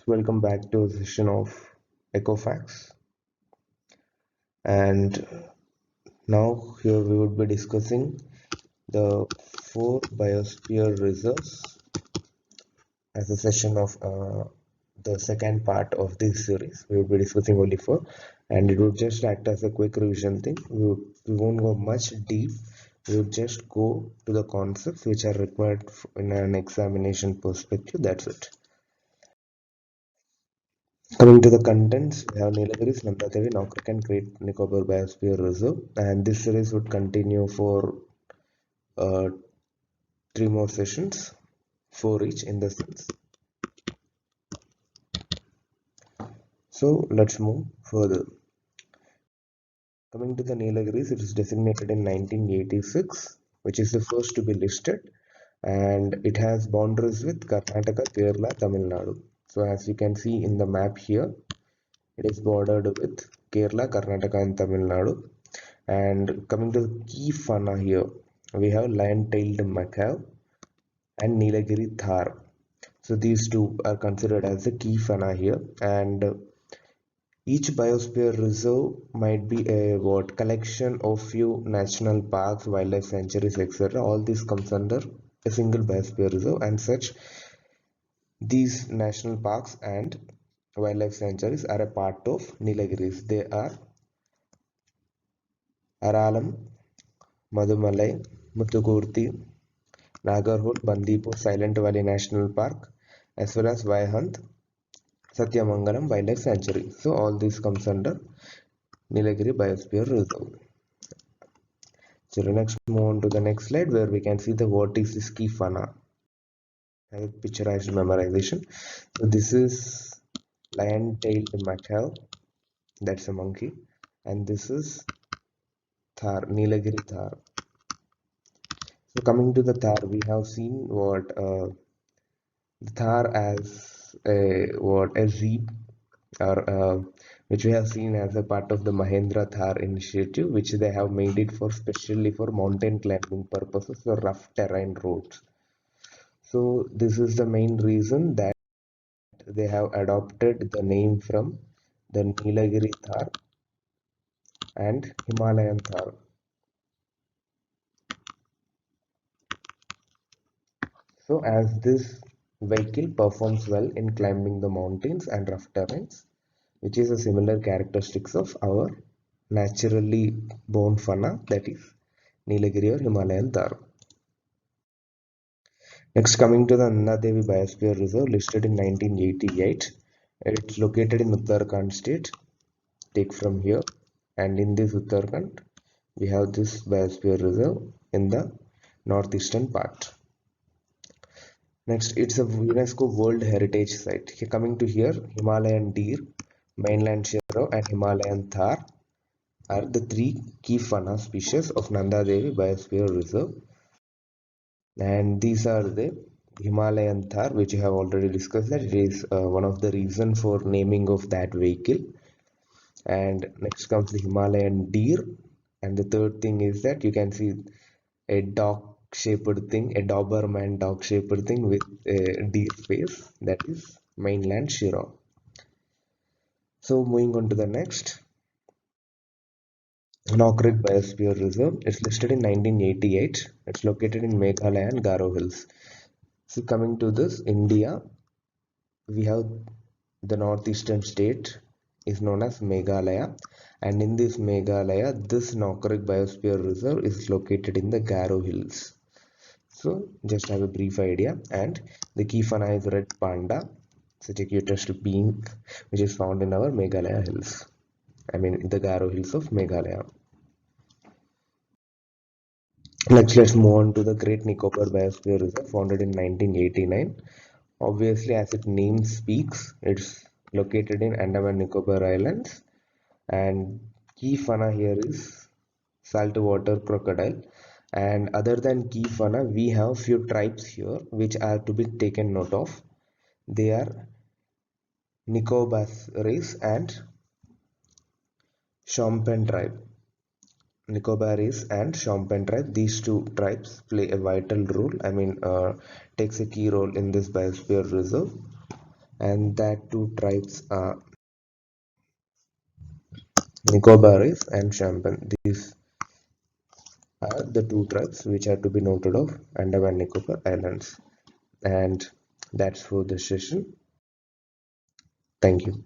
Welcome back to a session of Ecofax. And now here we would be discussing the four biosphere reserves as a session of the second part of this series. We would be discussing only four, and it would just act as a quick revision thing. We won't go much deep. We would just go to the concepts which are required in an examination perspective. That's it. Coming to the contents, we have Nilgiris, Nandadevi, Naukrik and Great Nicobar Biosphere Reserve, and this series would continue for uh, three more sessions, four each in the sense. So let's move further. Coming to the Nilgiris, it is designated in 1986, which is the first to be listed, and it has boundaries with Karnataka, Kerala, Tamil Nadu. So as you can see in the map here, it is bordered with Kerala, Karnataka and Tamil Nadu. And coming to the key fauna here, we have lion-tailed macaw and Nilgiri Thar. So these two are considered as the key fauna here, and each biosphere reserve might be a collection of few national parks, wildlife sanctuaries, etc. All this comes under a single biosphere reserve, and such these national parks and wildlife sanctuaries are a part of Nilgiris. They are Aralam, Madumalai, Muthukurti, Nagarhole, Bandipur, Silent Valley National Park, as well as Vaihant, Satyamangalam Wildlife Sanctuary. So all this comes under Nilgiri Biosphere Reserve. So next move on to the next slide where we can see the what is this key fauna. Have a picturized memorization. So this is lion-tailed macaw, that's a monkey, and this is Thar, Nilgiri Thar. So coming to the Thar, we have seen what the Thar as a zeep or which we have seen as a part of the Mahendra Thar initiative, which they have made it for specially for mountain climbing purposes or rough terrain roads. So this is the main reason that they have adopted the name from the Nilgiri Thar and Himalayan Thar. So as this vehicle performs well in climbing the mountains and rough terrains, which is a similar characteristics of our naturally born fauna, that is Nilgiri or Himalayan Thar. Next, coming to the Nanda Devi Biosphere Reserve, listed in 1988. It's located in Uttarakhand state. Take from here, and in this Uttarakhand, we have this Biosphere Reserve in the northeastern part. Next, it's a UNESCO World Heritage Site. Coming to here, Himalayan deer, mainland sherrow, and Himalayan thar are the three key fauna species of Nanda Devi Biosphere Reserve. And these are the Himalayan Thar, which you have already discussed, that it is one of the reason for naming of that vehicle. And next comes the Himalayan deer, and the third thing is that you can see a dog shaped thing, a Doberman dog shaped thing with a deer face, that is mainland Shiro. So moving on to the next, Nokrek Biosphere Reserve. It's listed in 1988. It's located in Meghalaya and Garo Hills. So coming to this, India, we have the northeastern state is known as Meghalaya, and in this Meghalaya, this Nokrek Biosphere Reserve is located in the Garo Hills. So just have a brief idea, and the key fauna is red panda, such a cutest being which is found in our Meghalaya hills. I mean the Garo Hills of Meghalaya. Let's move on to the Great Nicobar Biosphere Reserve, founded in 1989. Obviously, as its name speaks, it's located in Andaman Nicobar Islands, and key fauna here is saltwater crocodile. And other than key fauna, we have few tribes here which are to be taken note of. They are Nicobaris and Shompen tribe. Nicobaris and Shompen tribe. These two tribes play a vital role. Takes a key role in this biosphere reserve. and that two tribes are Nicobaris and Champagne. These are the two tribes which are to be noted of Andaman and Nicobar Islands. And that's for the session. Thank you.